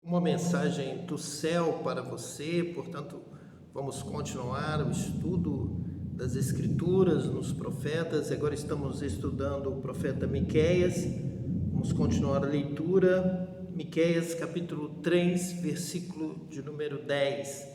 uma mensagem do céu para você. Portanto, vamos continuar o estudo das Escrituras nos profetas. Agora estamos estudando o profeta Miqueias. Vamos continuar a leitura. Miqueias capítulo 3, versículo de número 10.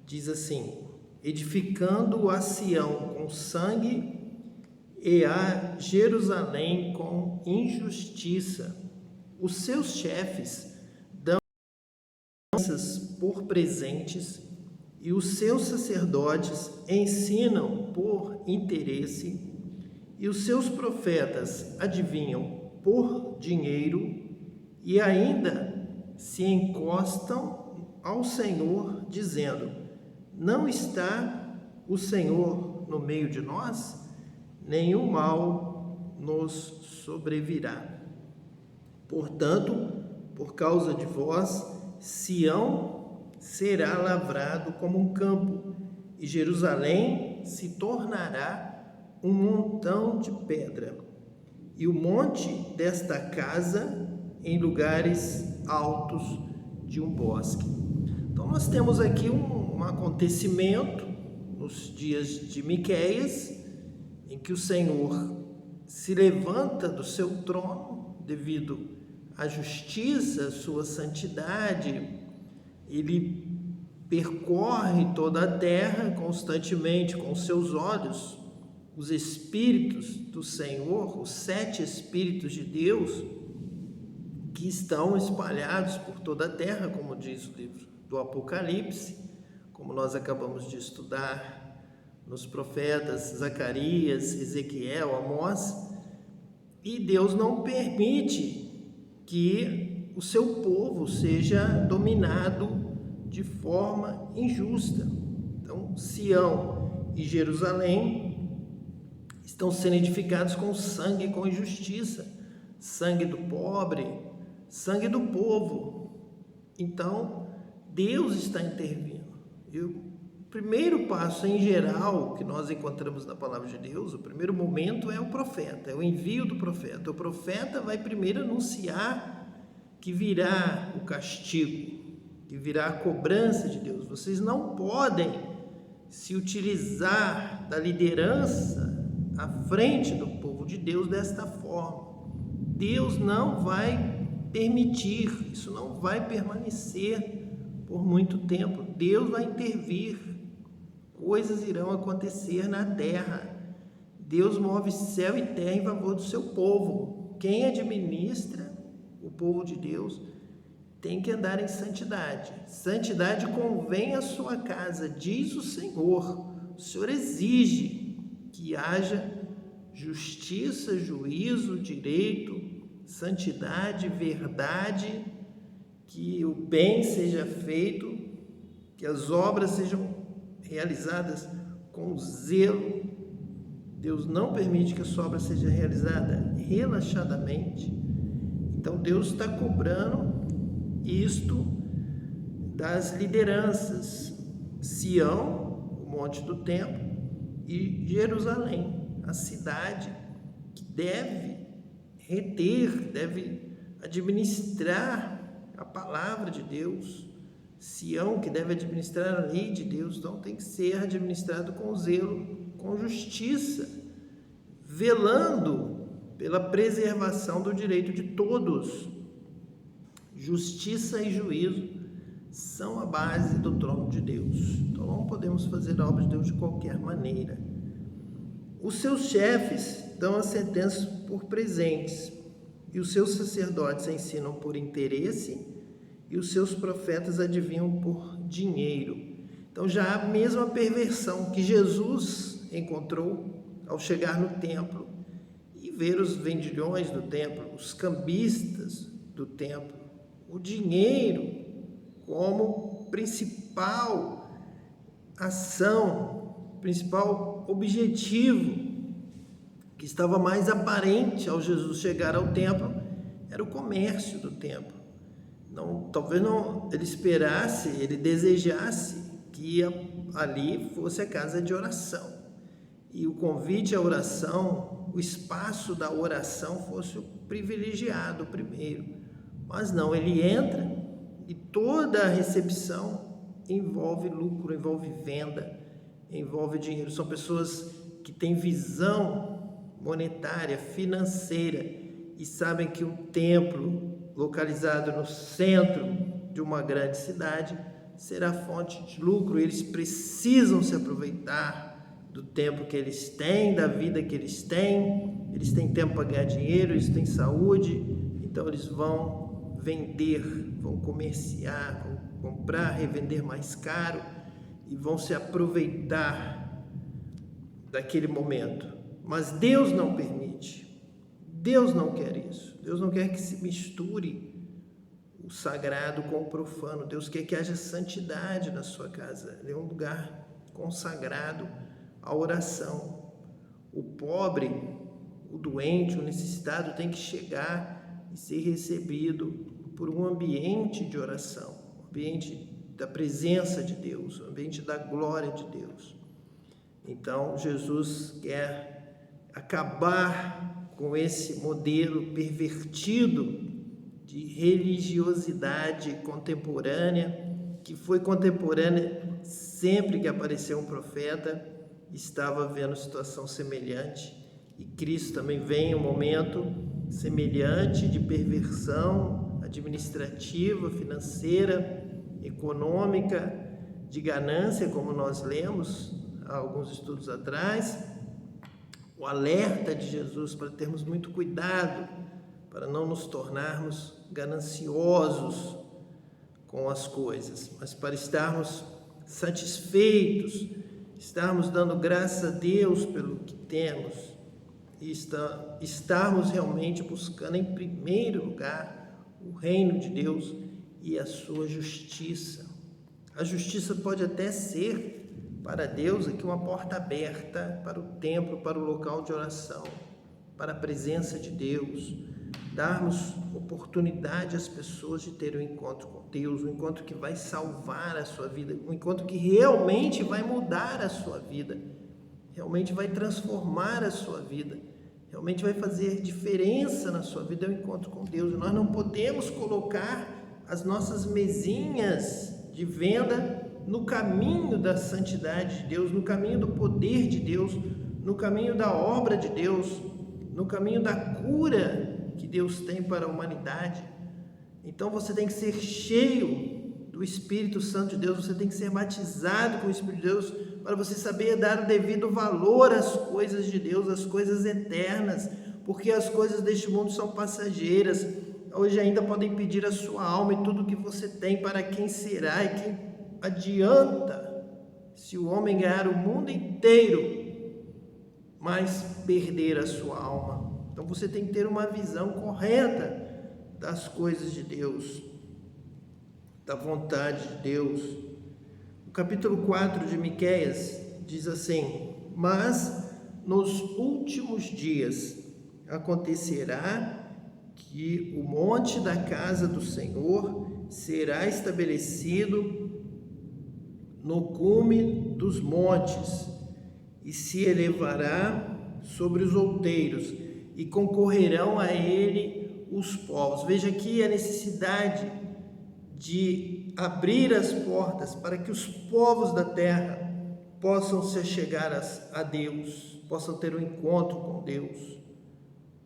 Diz assim: edificando a Sião com sangue e a Jerusalém com injustiça. Os seus chefes dão por presentes e os seus sacerdotes ensinam por interesse e os seus profetas adivinham por dinheiro e ainda se encostam ao Senhor dizendo: não está o Senhor no meio de nós? Nenhum mal nos sobrevirá. Portanto, por causa de vós, Sião será lavrado como um campo, e Jerusalém se tornará um montão de pedra, e o monte desta casa em lugares altos de um bosque. Então nós temos aqui um acontecimento nos dias de Miqueias, em que o Senhor se levanta do seu trono devido à justiça, à sua santidade. Ele percorre toda a terra constantemente com seus olhos, os espíritos do Senhor, os 7 espíritos de Deus que estão espalhados por toda a terra, como diz o livro do Apocalipse, como nós acabamos de estudar nos profetas Zacarias, Ezequiel, Amós. E Deus não permite que o seu povo seja dominado de forma injusta. Então, Sião e Jerusalém estão sendo edificados com sangue e com injustiça, sangue do pobre, sangue do povo. Então, Deus está intervindo. O primeiro passo em geral que nós encontramos na palavra de Deus, o primeiro momento é o profeta, é o envio do profeta. O profeta vai primeiro anunciar que virá o castigo, que virá a cobrança de Deus. Vocês não podem se utilizar da liderança à frente do povo de Deus desta forma. Deus não vai permitir, isso não vai permanecer por muito tempo. Deus vai intervir. Coisas irão acontecer na terra. Deus move céu e terra em favor do seu povo. Quem administra o povo de Deus tem que andar em santidade. Santidade convém à sua casa, diz o Senhor. O Senhor exige que haja justiça, juízo, direito, santidade, verdade, que o bem seja feito, que as obras sejam realizadas com zelo. Deus não permite que a sua obra seja realizada relaxadamente. Então Deus está cobrando isto das lideranças: Sião, o monte do templo, e Jerusalém, a cidade que deve reter, deve administrar a palavra de Deus. Sião, que deve administrar a lei de Deus. Então tem que ser administrado com zelo, com justiça, velando pela preservação do direito de todos. Justiça e juízo são a base do trono de Deus. Então não podemos fazer a obra de Deus de qualquer maneira. Os seus chefes dão a sentença por presentes, e os seus sacerdotes ensinam por interesse, e os seus profetas adivinham por dinheiro. Então já há a mesma perversão que Jesus encontrou ao chegar no templo e ver os vendilhões do templo, os cambistas do templo, o dinheiro como principal ação, principal objetivo que estava mais aparente ao Jesus chegar ao templo, era o comércio do templo. Talvez não ele esperasse, ele desejasse que ali fosse a casa de oração, e o convite à oração, o espaço da oração fosse o privilegiado primeiro. Mas não, ele entra E toda a recepção envolve lucro, envolve venda, envolve dinheiro. São pessoas que têm visão monetária, financeira e sabem que um templo localizado no centro de uma grande cidade será fonte de lucro. Eles precisam se aproveitar do tempo que eles têm, da vida que eles têm tempo para ganhar dinheiro, eles têm saúde, então eles vão vender, vão comerciar, vão comprar, revender mais caro e vão se aproveitar daquele momento. Mas Deus não permite, Deus não quer isso, Deus não quer que se misture o sagrado com o profano. Deus quer que haja santidade na sua casa. Ele é um lugar consagrado à oração. O pobre, o doente, o necessitado tem que chegar e ser recebido por um ambiente de oração, um ambiente da presença de Deus, um ambiente da glória de Deus. Então, Jesus quer acabar com esse modelo pervertido de religiosidade contemporânea, que foi contemporânea sempre que apareceu um profeta, estava vendo situação semelhante, e Cristo também vem em um momento semelhante de perversão administrativa, financeira, econômica, de ganância, como nós lemos há alguns estudos atrás. O alerta de Jesus para termos muito cuidado, para não nos tornarmos gananciosos com as coisas, mas para estarmos satisfeitos, estarmos dando graças a Deus pelo que temos e estarmos realmente buscando em primeiro lugar o reino de Deus e a sua justiça. A justiça pode até ser para Deus aqui uma porta aberta para o templo, para o local de oração, para a presença de Deus, darmos oportunidade às pessoas de ter um encontro com Deus, um encontro que vai salvar a sua vida, um encontro que realmente vai mudar a sua vida, realmente vai transformar a sua vida, realmente vai fazer diferença na sua vida, é um encontro com Deus. Nós não podemos colocar as nossas mesinhas de venda no caminho da santidade de Deus, no caminho do poder de Deus, no caminho da obra de Deus, no caminho da cura que Deus tem para a humanidade. Então você tem que ser cheio do Espírito Santo de Deus, você tem que ser batizado com o Espírito de Deus para você saber dar o devido valor às coisas de Deus, às coisas eternas, porque as coisas deste mundo são passageiras. Hoje ainda podem pedir a sua alma e tudo que você tem, para quem será e quem adianta se o homem ganhar o mundo inteiro, mas perder a sua alma. Então você tem que ter uma visão correta das coisas de Deus, da vontade de Deus. O capítulo 4 de Miqueias diz assim: mas nos últimos dias acontecerá que o monte da casa do Senhor será estabelecido no cume dos montes e se elevará sobre os outeiros, e concorrerão a ele os povos. Veja aqui a necessidade de abrir as portas para que os povos da terra possam se achegar a Deus, possam ter um encontro com Deus.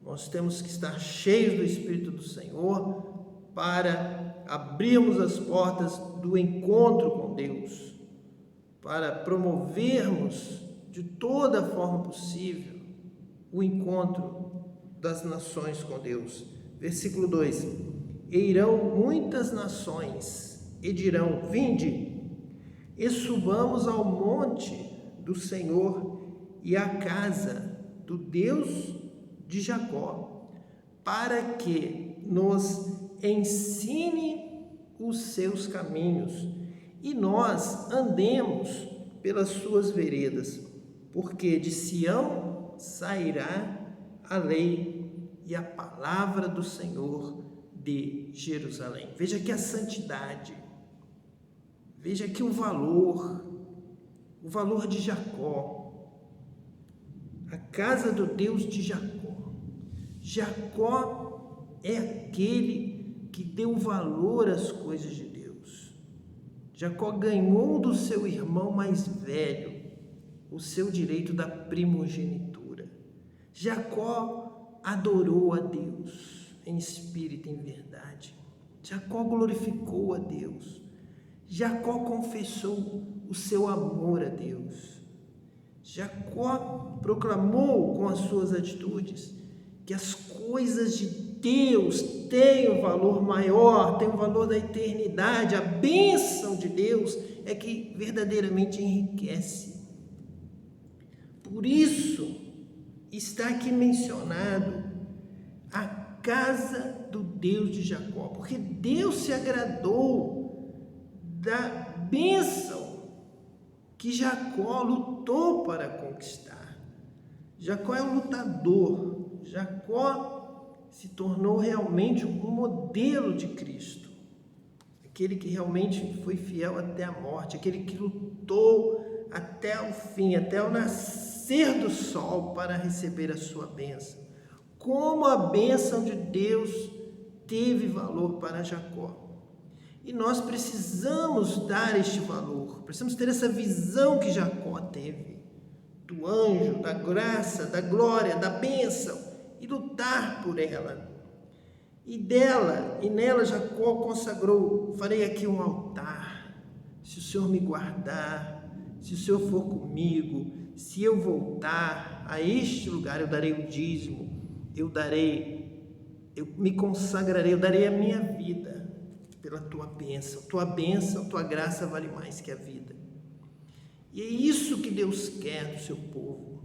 Nós temos que estar cheios do Espírito do Senhor para abrirmos as portas do encontro com Deus, para promovermos de toda forma possível o encontro das nações com Deus. Versículo 2: e irão muitas nações e dirão: vinde, e subamos ao monte do Senhor e à casa do Deus de Jacó, para que nos ensine os seus caminhos e nós andemos pelas suas veredas, porque de Sião sairá a lei e a palavra do Senhor de Jerusalém. Veja aqui a santidade, veja aqui o valor de Jacó, a casa do Deus de Jacó. Jacó é aquele que deu valor às coisas de Deus. Jacó ganhou do seu irmão mais velho o seu direito da primogenitura. Jacó adorou a Deus em espírito e em verdade. Jacó glorificou a Deus. Jacó confessou o seu amor a Deus. Jacó proclamou com as suas atitudes que as coisas de Deus têm um valor maior, têm um valor da eternidade. A bênção de Deus é que verdadeiramente enriquece. Por isso está aqui mencionado a casa do Deus de Jacó, porque Deus se agradou da bênção que Jacó lutou para conquistar. Jacó é um lutador. Jacó se tornou realmente um modelo de Cristo, aquele que realmente foi fiel até a morte, aquele que lutou até o fim, até o nascer do sol para receber a sua bênção. Como a bênção de Deus teve valor para Jacó. E nós precisamos dar este valor, precisamos ter essa visão que Jacó teve, do anjo, da graça, da glória, da bênção, e lutar por ela. E nela Jacó consagrou: farei aqui um altar, se o Senhor me guardar, se o Senhor for comigo, se eu voltar a este lugar, eu darei o dízimo, eu me consagrarei, eu darei a minha vida pela tua bênção, tua graça vale mais que a vida. E é isso que Deus quer do seu povo,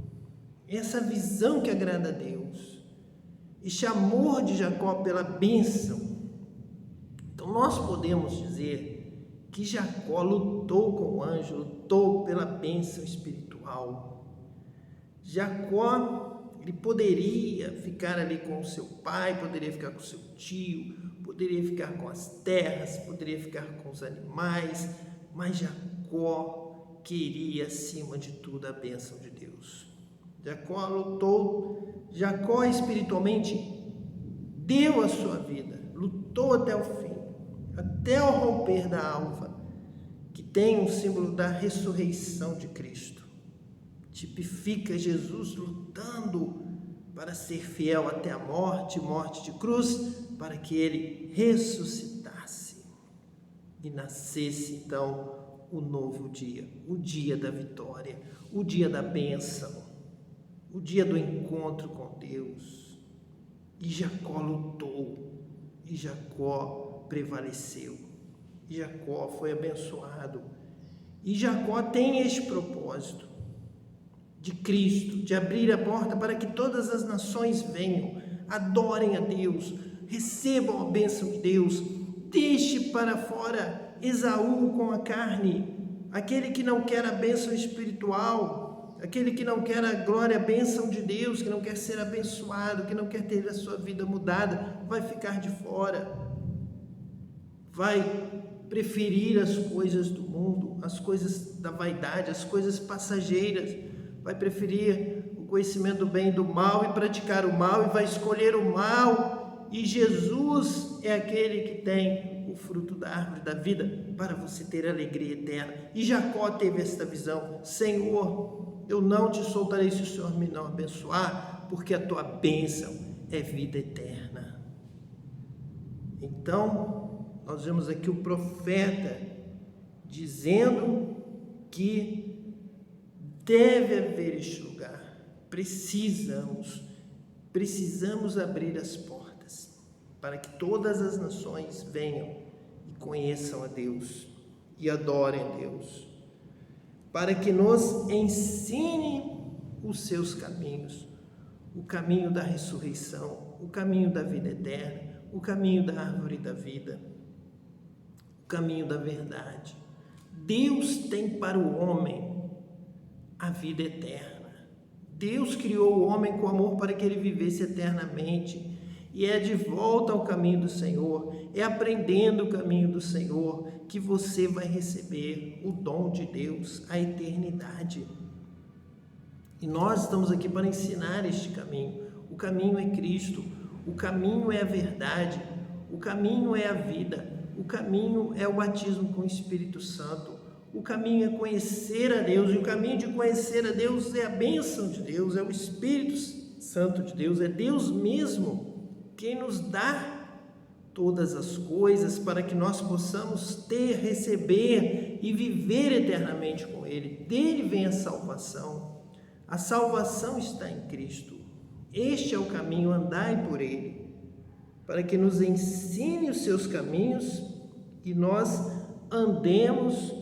essa visão que agrada a Deus, este amor de Jacó pela bênção. Então nós podemos dizer que Jacó lutou com o anjo, lutou pela bênção espiritual. Jacó, ele poderia ficar ali com o seu pai, poderia ficar com o seu tio, poderia ficar com as terras, poderia ficar com os animais, mas Jacó queria, acima de tudo, a bênção de Deus. Jacó lutou, Jacó espiritualmente deu a sua vida, lutou até o fim, até o romper da alva, que tem um símbolo da ressurreição de Cristo. Tipifica Jesus lutando para ser fiel até a morte de cruz, para que ele ressuscitasse e nascesse então o novo dia, o dia da vitória, o dia da bênção, o dia do encontro com Deus. E Jacó lutou, e Jacó prevaleceu, e Jacó foi abençoado, e Jacó tem este propósito de Cristo, de abrir a porta para que todas as nações venham, adorem a Deus, recebam a bênção de Deus. Deixe para fora Esaú com a carne, aquele que não quer a bênção espiritual, aquele que não quer a glória, a bênção de Deus, que não quer ser abençoado, que não quer ter a sua vida mudada, vai ficar de fora, vai preferir as coisas do mundo, as coisas da vaidade, as coisas passageiras, vai preferir o conhecimento do bem e do mal e praticar o mal, e vai escolher o mal. E Jesus é aquele que tem o fruto da árvore da vida para você ter alegria eterna. E Jacó teve esta visão: Senhor, eu não te soltarei se o Senhor me não abençoar, porque a tua bênção é vida eterna. Então, nós vemos aqui o profeta dizendo que deve haver este lugar. Precisamos abrir as portas para que todas as nações venham e conheçam a Deus e adorem a Deus, para que nos ensine os seus caminhos, o caminho da ressurreição, o caminho da vida eterna, o caminho da árvore da vida, o caminho da verdade. Deus tem para o homem a vida eterna. Deus criou o homem com amor para que ele vivesse eternamente, e é de volta ao caminho do Senhor, é aprendendo o caminho do Senhor que você vai receber o dom de Deus, a eternidade. E nós estamos aqui para ensinar este caminho. O caminho é Cristo, o caminho é a verdade, o caminho é a vida. O caminho é o batismo com o Espírito Santo. O caminho é conhecer a Deus, e o caminho de conhecer a Deus é a bênção de Deus, é o Espírito Santo de Deus, é Deus mesmo quem nos dá todas as coisas para que nós possamos ter, receber e viver eternamente com Ele. Dele vem a salvação. A salvação está em Cristo. Este é o caminho, andai por Ele, para que nos ensine os seus caminhos e nós andemos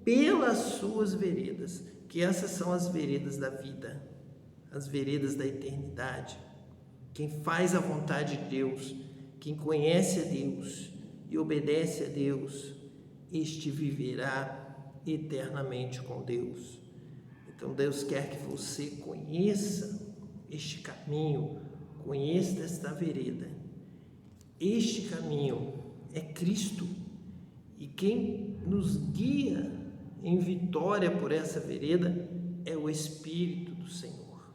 pelas suas veredas, que essas são as veredas da vida, as veredas da eternidade. Quem faz a vontade de Deus, quem conhece a Deus e obedece a Deus, este viverá eternamente com Deus. Então Deus quer que você conheça este caminho, conheça esta vereda. Este caminho é Cristo, e quem nos guia em vitória por essa vereda é o Espírito do Senhor,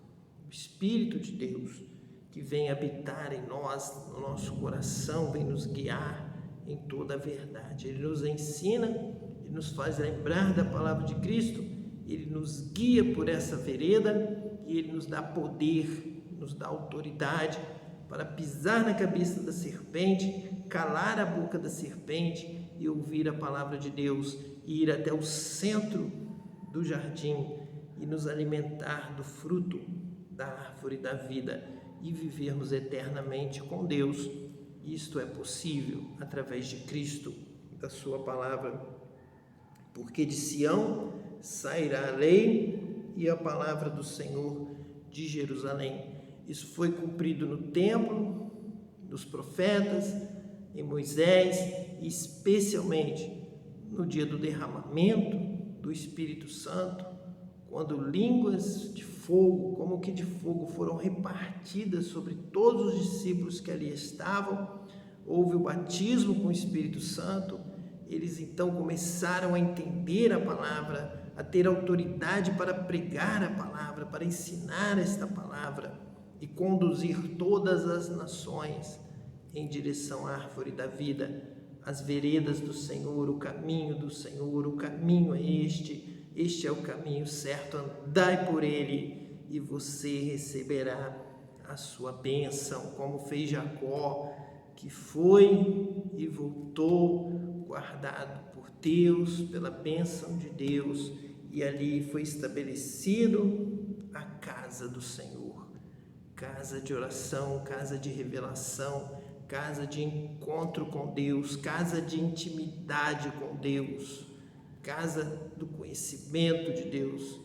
o Espírito de Deus, que vem habitar em nós, no nosso coração, vem nos guiar em toda a verdade. Ele nos ensina, ele nos faz lembrar da palavra de Cristo, ele nos guia por essa vereda e ele nos dá poder, nos dá autoridade para pisar na cabeça da serpente, calar a boca da serpente e ouvir a palavra de Deus, e ir até o centro do jardim e nos alimentar do fruto da árvore da vida e vivermos eternamente com Deus. Isto é possível através de Cristo, da sua palavra, porque de Sião sairá a lei e a palavra do Senhor de Jerusalém. Isso foi cumprido no templo, nos profetas, em Moisés, e especialmente no dia do derramamento do Espírito Santo, quando línguas de fogo, como que de fogo, foram repartidas sobre todos os discípulos que ali estavam. Houve o batismo com o Espírito Santo. Eles então começaram a entender a palavra, a ter autoridade para pregar a palavra, para ensinar esta palavra e conduzir todas as nações em direção à árvore da vida, as veredas do Senhor, o caminho do Senhor. O caminho é este é o caminho certo, andai por ele e você receberá a sua bênção, como fez Jacó, que foi e voltou guardado por Deus, pela bênção de Deus, e ali foi estabelecido a casa do Senhor, casa de oração, casa de revelação, casa de encontro com Deus, casa de intimidade com Deus, casa do conhecimento de Deus,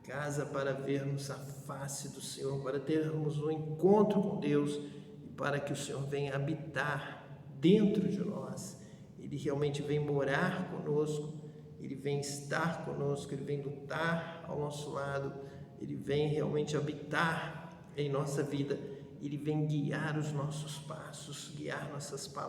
casa para vermos a face do Senhor, para termos um encontro com Deus e para que o Senhor venha habitar dentro de nós. Ele realmente vem morar conosco, ele vem estar conosco, ele vem lutar ao nosso lado, ele vem realmente habitar em nossa vida. Ele vem guiar os nossos passos, guiar nossas palavras.